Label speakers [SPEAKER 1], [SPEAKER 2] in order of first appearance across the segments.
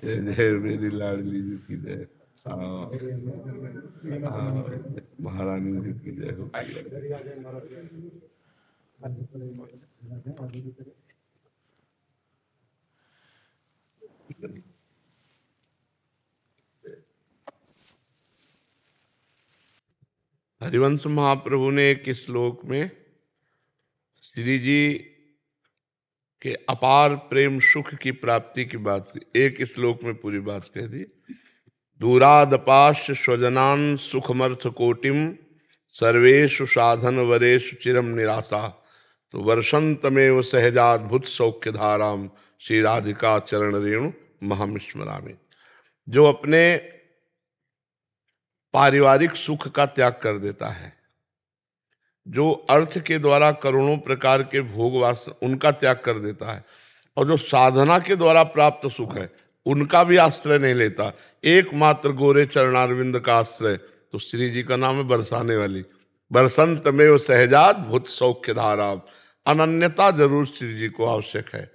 [SPEAKER 1] जय जय मेरी लाडली जी की जय। महारानी जी की जय हो। हरिवंश महाप्रभु ने एक श्लोक में श्री जी के अपार प्रेम सुख की प्राप्ति की बात की, एक श्लोक में पूरी बात कह दी। दूरादपाश्य स्वजनान सुखमर्थ कोटिम सर्वेषु साधन वरेषु चिरम निराशा। तो वर्षंतमेव सहजाद्भुत सौख्य धाराम श्री राधिका चरण रेणु महम स्मरामि। जो अपने पारिवारिक सुख का त्याग कर देता है, जो अर्थ के द्वारा करोड़ों प्रकार के भोग वासना उनका त्याग कर देता है, और जो साधना के द्वारा प्राप्त सुख है उनका भी आश्रय नहीं लेता, एकमात्र गोरे चरणारविंद का आश्रय, तो श्री जी का नाम है बरसाने वाली। बरसंत में वो सहजाद भूत सौख्य धारा। अनन्यता जरूर श्री जी को आवश्यक है।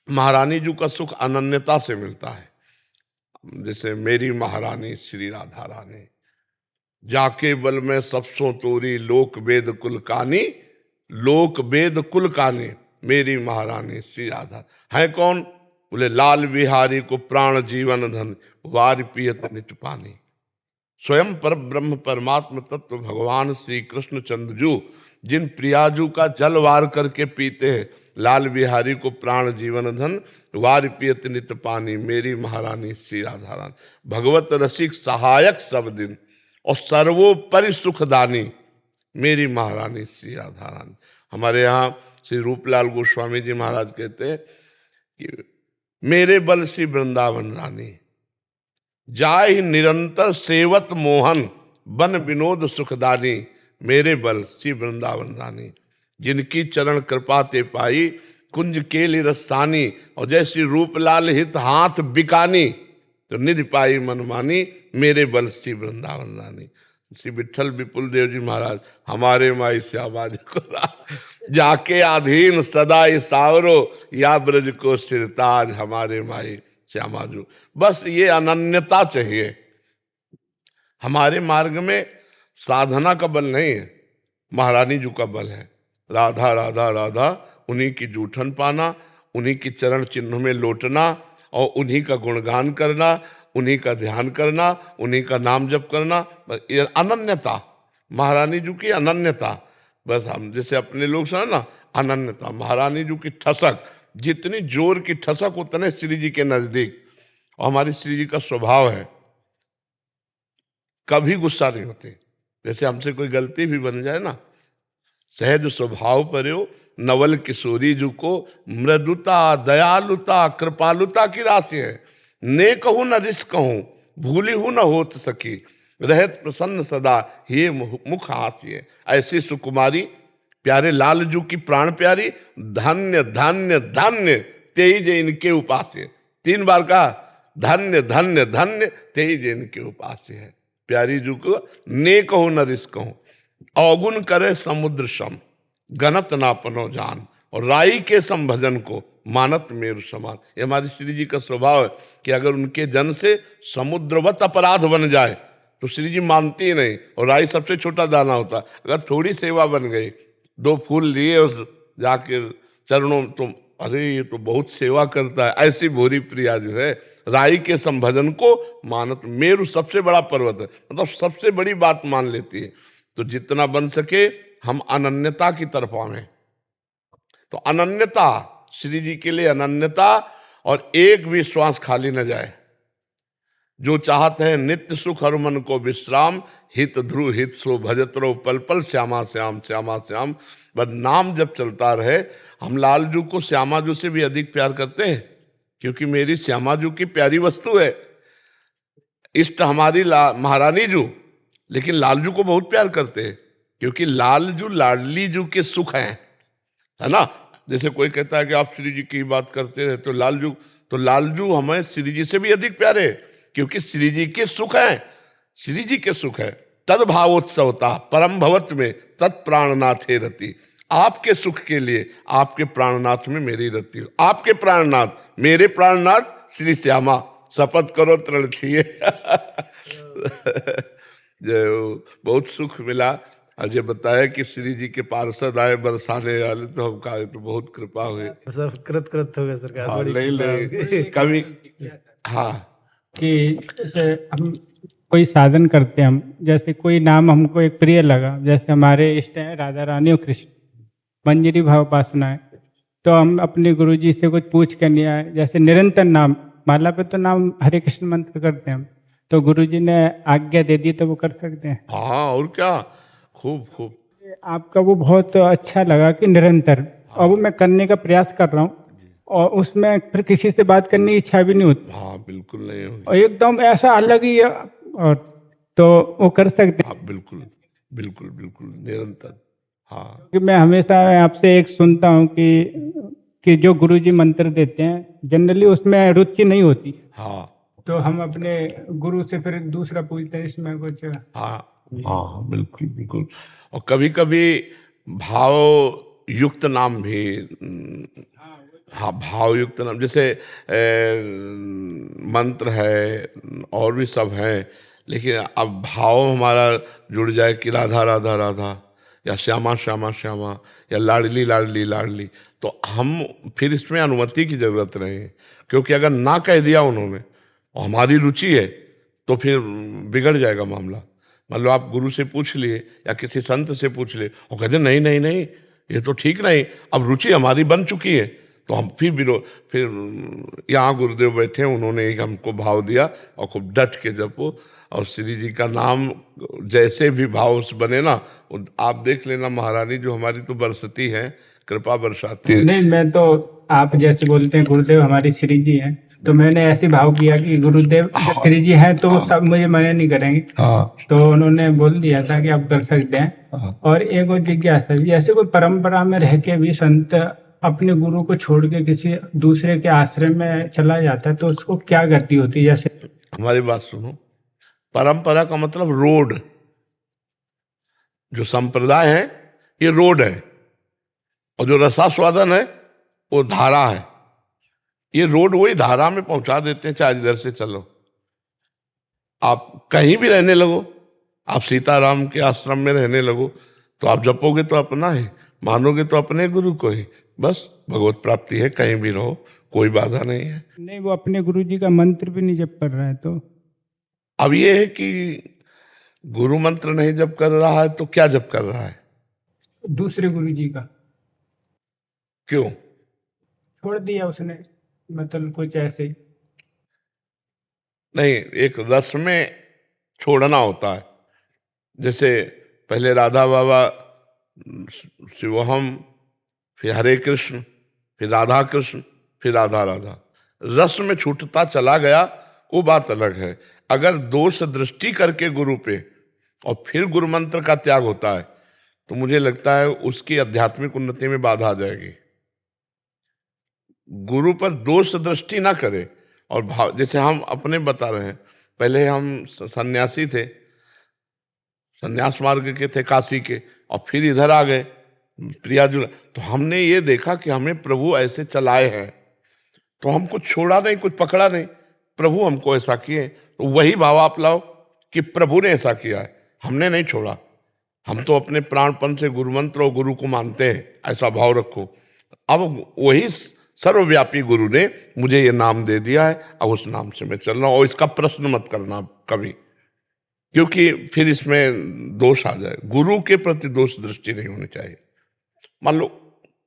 [SPEAKER 1] महारानी जी का सुख अनन्यता से मिलता है। जैसे मेरी महारानी श्री राधा रानी, जाके बल में सबसों तोरी लोक वेद कुल कानी, लोक वेद कुल कानी मेरी महारानी श्री राधा। है कौन? बोले लाल बिहारी को प्राण जीवन धन वार पियत नित पानी। स्वयं पर ब्रह्म परमात्म तत्व भगवान श्री कृष्ण चंद्रजू जिन प्रियाजू का जल वार करके पीते हैं, लाल बिहारी को प्राण जीवन धन वार पियत नित पानी मेरी महारानी श्री राधा रानी। भगवत रसिक सहायक सब दिन और सर्वोपरि सुखदानी मेरी महारानी श्री राधा रानी। हमारे यहाँ श्री रूपलाल गोस्वामी जी महाराज कहते हैं कि मेरे बल श्री वृंदावन रानी, जाहि निरंतर सेवत मोहन बन विनोद सुखदानी मेरे बल श्री वृंदावन रानी। जिनकी चरण कृपा ते पाई कुंज केली रसानी, और जैसी रूपलाल हित हाथ बिकानी, तो निधि पाई मनमानी मेरे बल श्री वृंदावन रानी। श्री विठल विपुल देव जी महाराज, हमारे माई श्यामा जी को जाके अधीन सदा सावरो या ब्रज को सिरताज हमारे माई श्यामा जी। बस ये अनन्यता चाहिए। हमारे मार्ग में साधना का बल नहीं है, महारानी जी का बल है। राधा राधा राधा, उन्हीं की जूठन पाना, उन्हीं की चरण चिन्ह में लौटना और उन्हीं का गुणगान करना, उन्हीं का ध्यान करना, उन्हीं का नाम जप करना। ये अनन्यता, महारानी जी की अनन्यता। बस हम जैसे अपने लोग सुना ना, अनन्यता। महारानी जी की ठसक, जितनी जोर की ठसक उतने श्री जी के नजदीक। और हमारी श्री जी का स्वभाव है, कभी गुस्सा नहीं होते। जैसे हमसे कोई गलती भी बन जाए ना, सहज स्वभाव पर्यो नवल किशोरी जी को मृदुता दयालुता कृपालुता की राशि है। ने कहूं न रिस कहूं भूली हूं न होत सकी, रहत प्रसन्न सदा हे मुख हास्य। ऐसी सुकुमारी प्यारे लाल जू की प्राण प्यारी, धन्य धन्य धन्य तेज इनके उपास्य। 3 बार कहा, धन्य धन्य धन्य तेज इनके उपास्य है। प्यारी जू को ने कहूं न रिस कहूं, अवगुण करे समुद्र सम गणत नापनो जान, और राई के संभजन को मानत मेरु समान। ये हमारी श्री जी का स्वभाव है कि अगर उनके जन से समुद्रवत अपराध बन जाए तो श्री जी मानती ही नहीं। और राई सबसे छोटा दाना होता है, अगर थोड़ी सेवा बन गई, 2 फूल लिए उस जाके चरणों, तो अरे ये तो बहुत सेवा करता है। ऐसी भोरी प्रिया जो है, राई के संभजन को मानत मेरु सबसे बड़ा पर्वत है, मतलब सबसे बड़ी बात मान लेती है। तो जितना बन सके हम अनन्यता की तरफ आवें। तो अनन्यता, श्री जी के लिए अनन्यता, और एक भी श्वास खाली न जाए। जो चाहते हैं नित्य सुख और मन को विश्राम, हित ध्रुव हित सो भजत रहो पल पल श्यामा श्याम श्यामा श्याम। बस नाम जब चलता रहे। हम लालजू को श्यामाजू से भी अधिक प्यार करते हैं, क्योंकि मेरी श्यामाजू की प्यारी वस्तु है। इष्ट हमारी महारानी जू, लेकिन लालजू को बहुत प्यार करते हैं, क्योंकि लालजू लाडली जू के सुख हैं, है ना। जैसे कोई कहता है कि आप श्री जी की बात करते रहे, तो लालजू हमें श्री जी से भी अधिक प्यारे, क्योंकि श्री जी के सुख हैं, श्री जी के सुख है। तद भावोत्सवता परम भवत में तत्प्राणनाथ हे रति। आपके सुख के लिए आपके प्राणनाथ में मेरी रति हो। आपके प्राणनाथ, मेरे प्राणनाथ श्री श्यामा शपथ करो तृण छिए। जो बहुत सुख मिला। अजय बताया कि श्री जी के पार्षद आए बरसाने वाले, तो हम कहा तो बहुत कृपा हुई।
[SPEAKER 2] सब कृत कृत हो गए सरकार,
[SPEAKER 1] हाँ,
[SPEAKER 2] बड़ी
[SPEAKER 1] नहीं
[SPEAKER 2] कृपा
[SPEAKER 1] नहीं
[SPEAKER 2] होगी।
[SPEAKER 1] कभी हाँ
[SPEAKER 3] कि जैसे हम कोई साधन करते हैं, हम जैसे कोई नाम हमको एक प्रिय लगा, जैसे हमारे इष्ट हैं राधा रानी और कृष्ण, मंजरी भाव उपासना है, तो हम अपने गुरु जी से कुछ पूछ कर नहीं आए। जैसे निरंतर नाम माला पे तो नाम हरे कृष्ण मंत्र करते हैं हम, तो गुरु जी ने आज्ञा दे दी तो वो कर सकते हैं।
[SPEAKER 1] हाँ, और क्या, खूब खूब।
[SPEAKER 3] आपका वो बहुत अच्छा लगा कि निरंतर, और वो मैं करने का प्रयास कर रहा हूँ, और उसमें फिर किसी से बात करने की इच्छा भी नहीं होती,
[SPEAKER 1] हाँ बिल्कुल नहीं होगी।
[SPEAKER 3] और एकदम ऐसा अलग ही है, और तो वो कर सकते हैं।
[SPEAKER 1] हाँ बिल्कुल बिल्कुल बिल्कुल निरंतर। हाँ
[SPEAKER 3] कि मैं हमेशा आपसे एक सुनता हूँ कि जो गुरुजी मंत्र देते हैं जनरली उसमें रुचि नहीं होती,
[SPEAKER 1] हाँ
[SPEAKER 3] तो हम अपने गुरु से फिर दूसरा पूछते हैं इसमें कुछ।
[SPEAKER 1] हाँ हाँ बिल्कुल बिल्कुल। और कभी कभी भाव युक्त नाम भी हाँ भाव युक्त नाम, जैसे मंत्र है और भी सब हैं, लेकिन अब भाव हमारा जुड़ जाए कि राधा राधा राधा, या श्यामा श्यामा श्यामा, या लाडली लाडली लाडली, तो हम फिर इसमें अनुमति की जरूरत नहीं है। क्योंकि अगर ना कह दिया उन्होंने और हमारी रुचि है तो फिर बिगड़ जाएगा मामला। मान लो आप गुरु से पूछ लिए या किसी संत से पूछ लिए और कहते नहीं नहीं नहीं ये तो ठीक नहीं, अब रुचि हमारी बन चुकी है, तो हम फिर यहाँ गुरुदेव बैठे, उन्होंने एक हमको भाव दिया और खूब डट के जपो, और श्री जी का नाम जैसे भी भाव से बने ना, आप देख लेना महारानी जो हमारी तो बरसती है, कृपा बरसाती है।
[SPEAKER 3] नहीं, मैं तो आप जैसे बोलते हैं गुरुदेव हमारी श्री जी हैं, तो मैंने ऐसे भाव किया कि गुरुदेव जब श्री जी हैं तो वो सब मुझे मना नहीं करेंगे,
[SPEAKER 1] हाँ
[SPEAKER 3] तो उन्होंने बोल दिया था कि आप कर सकते हैं। और एक और जिज्ञासा, जैसे कोई परंपरा में रह के भी संत अपने गुरु को छोड़ के किसी दूसरे के आश्रम में चला जाता है, तो उसको क्या गति होती है? जैसे
[SPEAKER 1] हमारी बात सुनो, परंपरा का मतलब रोड, जो संप्रदाय है ये रोड है, और जो रसास्वादन है वो धारा है। ये रोड वही धारा में पहुंचा देते हैं, चाहे इधर से चलो, आप कहीं भी रहने लगो, आप सीताराम के आश्रम में रहने लगो, तो आप जपोगे तो अपना है, मानोगे तो अपने गुरु को ही, बस भगवत प्राप्ति है, कहीं भी रहो, कोई बाधा नहीं है।
[SPEAKER 3] नहीं, वो अपने गुरु जी का मंत्र भी नहीं जप कर रहा है, तो
[SPEAKER 1] अब ये है कि गुरु मंत्र नहीं जप कर रहा है तो क्या जप कर रहा है?
[SPEAKER 3] दूसरे गुरु जी का
[SPEAKER 1] क्यों?
[SPEAKER 3] छोड़ दिया उसने, मतलब कुछ ऐसे ही।
[SPEAKER 1] नहीं, एक रस में छोड़ना होता है। जैसे पहले राधा बाबा शिवोहम, फिर हरे कृष्ण, फिर राधा कृष्ण, फिर राधा राधा, रस में छूटता चला गया, वो बात अलग है। अगर दोष दृष्टि करके गुरु पे और फिर गुरु मंत्र का त्याग होता है तो मुझे लगता है उसकी आध्यात्मिक उन्नति में बाधा आ जाएगी। गुरु पर दोष दृष्टि ना करे और भाव, जैसे हम अपने बता रहे हैं, पहले हम सन्यासी थे, सन्यास मार्ग के थे काशी के, और फिर इधर आ गए प्रियाजुल, तो हमने ये देखा कि हमें प्रभु ऐसे चलाए हैं, तो हम कुछ छोड़ा नहीं, कुछ पकड़ा नहीं, प्रभु हमको ऐसा किए, तो वही भाव आप लाओ कि प्रभु ने ऐसा किया है, हमने नहीं छोड़ा, हम तो अपने प्राणपन से गुरु मंत्र और गुरु को मानते हैं, ऐसा भाव रखो। अब वही सर्वव्यापी गुरु ने मुझे ये नाम दे दिया है, अब उस नाम से मैं चल रहा हूँ, और इसका प्रश्न मत करना कभी, क्योंकि फिर इसमें दोष आ जाए। गुरु के प्रति दोष दृष्टि नहीं होनी चाहिए। मान लो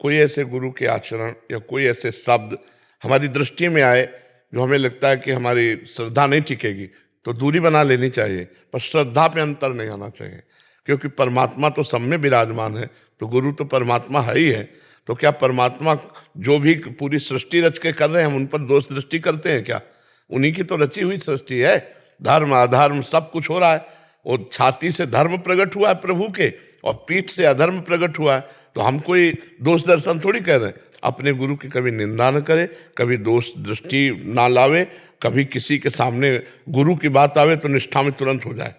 [SPEAKER 1] कोई ऐसे गुरु के आचरण या कोई ऐसे शब्द हमारी दृष्टि में आए जो हमें लगता है कि हमारी श्रद्धा नहीं टिकेगी, तो दूरी बना लेनी चाहिए, पर श्रद्धा पे अंतर नहीं आना चाहिए, क्योंकि परमात्मा तो सब में विराजमान है, तो गुरु तो परमात्मा है ही है। तो क्या परमात्मा जो भी पूरी सृष्टि रच के कर रहे हैं हम उन पर दोष दृष्टि करते हैं क्या? उन्हीं की तो रची हुई सृष्टि है, धर्म अधर्म सब कुछ हो रहा है, वो छाती से धर्म प्रकट हुआ है प्रभु के और पीठ से अधर्म प्रकट हुआ है, तो हम कोई दोष दर्शन थोड़ी कर रहे हैं। अपने गुरु की कभी निंदा न करे, कभी दोष दृष्टि ना लावे, कभी किसी के सामने गुरु की बात आवे तो निष्ठा में तुरंत हो जाए,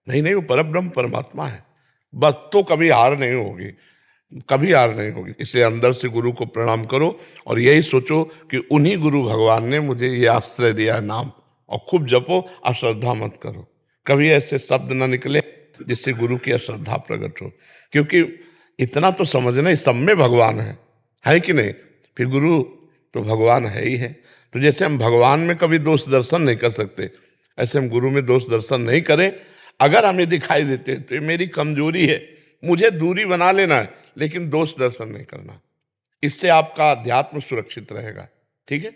[SPEAKER 1] नहीं नहीं वो परब्रह्म परमात्मा है, बस, तो कभी हार नहीं होगी। कभी हार नहीं होगी। इसलिए अंदर से गुरु को प्रणाम करो और यही सोचो कि उन्हीं गुरु भगवान ने मुझे ये आश्रय दिया है नाम, और खूब जपो, अश्रद्धा मत करो। कभी ऐसे शब्द ना निकले जिससे गुरु की अश्रद्धा प्रकट हो, क्योंकि इतना तो समझना, इस सब में भगवान है कि नहीं? फिर गुरु तो भगवान है ही है। तो जैसे हम भगवान में कभी दोष दर्शन नहीं कर सकते, ऐसे हम गुरु में दोष दर्शन नहीं करें। अगर हमें दिखाई देते तो ये मेरी कमजोरी है, मुझे दूरी बना लेना है, लेकिन दोष दर्शन नहीं करना। इससे आपका अध्यात्म सुरक्षित रहेगा। ठीक है।